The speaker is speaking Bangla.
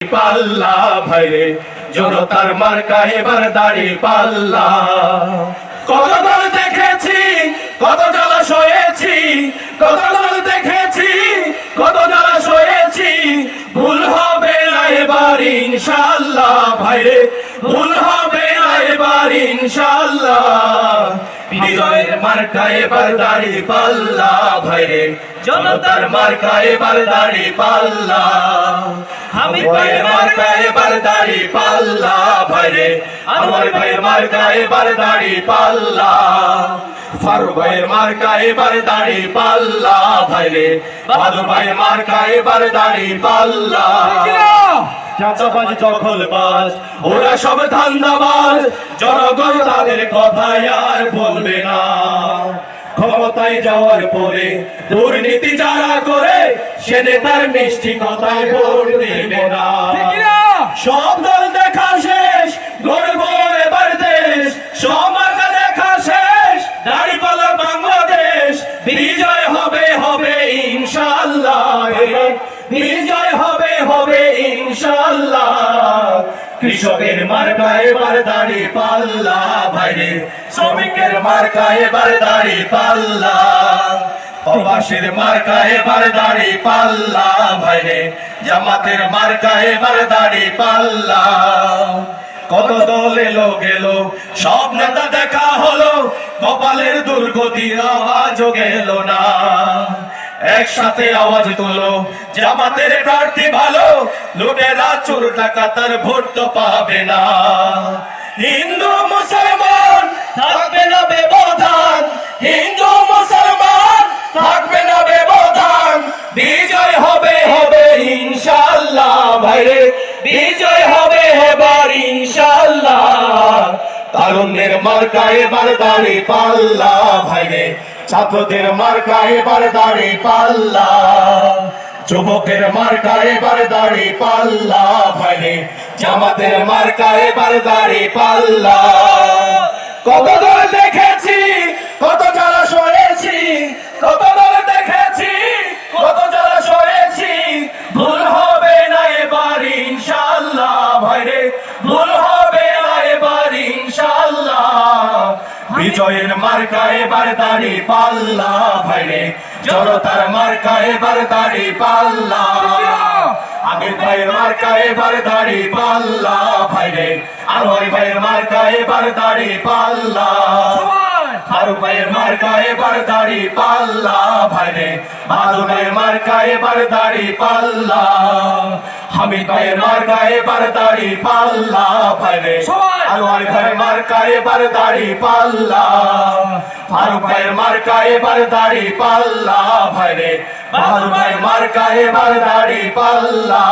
পাল্লা ভাইরে জনতার মার্কা এবার দাড়ি পাল্লা। কত দল দেখেছি, কত জ্বালা সয়েছি, কত দল দেখেছি, কত জ্বালা সয়েছি, ভুল হবে না এবার ইনশাআল্লাহ ভাইরে, ভুল হবে না এবার ইনশাআল্লাহ। বিজয়ের মার্কা এবার দাড়ি পাল্লা ভাইরে, জনতার মার্কা এবার দাড়ি পাল্লা। হামিদ ভাইয়ের মার্কা এবার দাড়ি পাল্লা ভাইরে, আমার ভাইয়ের মার্কা এবার দাড়ি পাল্লা। ফারুক ভাইয়ের মার্কা এবার দাড়ি পাল্লা ভাইরে, বাদল ভাইয়ের মার্কা এবার দাড়ি পাল্লা। চাঁদাবাজ দখলবাজ ওরা সব ধান্দাবাজ, জনগণ তাদের কথায় আর বলবে না। ক্ষমতায় যাওয়ার পরে দুর্নীতি যারা করে, সে নেতার মিষ্টি কথায় ভোট দেবে না। সব দল দেখা শেষ, গর্ব এবার দেশ, সমাজে দেখা শেষ, দাঁড়িপাল্লা বাংলাদেশ। বিজয় হবে হবে ইনশাআল্লাহ, বিজয় হবে হবে ইনশাআল্লাহ। কৃষকের মার্কা এবার দাড়ি পাল্লা ভাইরে, শ্রমিকের মার্কা এবার দাড়ি পাল্লা। প্রবাসীর মার্কা এবার দাড়ি পাল্লা ভাইরে, জামাতের মার্কা এবার দাড়ি পাল্লা। কত দল এলো গেল, সব নেতা দেখা হলো, কপালের দুর্গতি আওয়াজও গেল না। একসাথে আওয়াজ তোলো, জামাতের প্রার্থী ভালো, লুটেরা চোর ডাকাতার ভোট তো পাবে না। হিন্দু মুসলমান থাকবে না ব্যবধান, হিন্দু মুসলমান থাকবে না ব্যবধান। বিজয় হবে হবে ইনশাআল্লাহ ভাইরে, বিজয় হবে এবার ইনশাআল্লাহ। তারুণ্যের মার্কা এবার দাড়ি পাল্লা ভাইরে, ছাত্রদের মার্কা এবার দাড়ি পাল্লা। যুবকের মার্কা এবার দাড়ি পাল্লা ভাইরে, জামাতের মার্কা এবার দাড়ি পাল্লা। কত দল দেখেছি, কত জ্বালা সয়েছি, কত দল দেখেছি, কত জ্বালা সয়েছি, ভুল হবে না এবার ইনশাআল্লাহ ভাইরে, ভুল হবে না এবার ইনশাআল্লাহ। বিজয়ের মার্কা এবার দাড়ি পাল্লা ভাইরে, জনতার মার্কা এবার দাড়ি পাল্লা। আমির ভাইয়ের মার্কা এবার দাড়ি পাল্লা ভাইরে, আনোয়ার ভাইয়ের মার্কা এবার দাড়ি পাল্লা। ফারুক ভাইয়ের মার্কা এবার দাড়ি পাল্লা ভাইরে, বাদল ভাইয়ের মার্কা এবার দাড়ি পাল্লা। হামিদ ভাইয়ের মার্কা এবার দাড়ি পাল্লা ভাইরে, আনোয়ার ভাইয়ের মার্কা এবার দাড়ি পাল্লা। ফারুক ভাইয়ের মার্কা এবার দাড়ি পাল্লা ভাইরে, বাদল ভাইয়ের মার্কা এবার দাড়ি পাল্লা।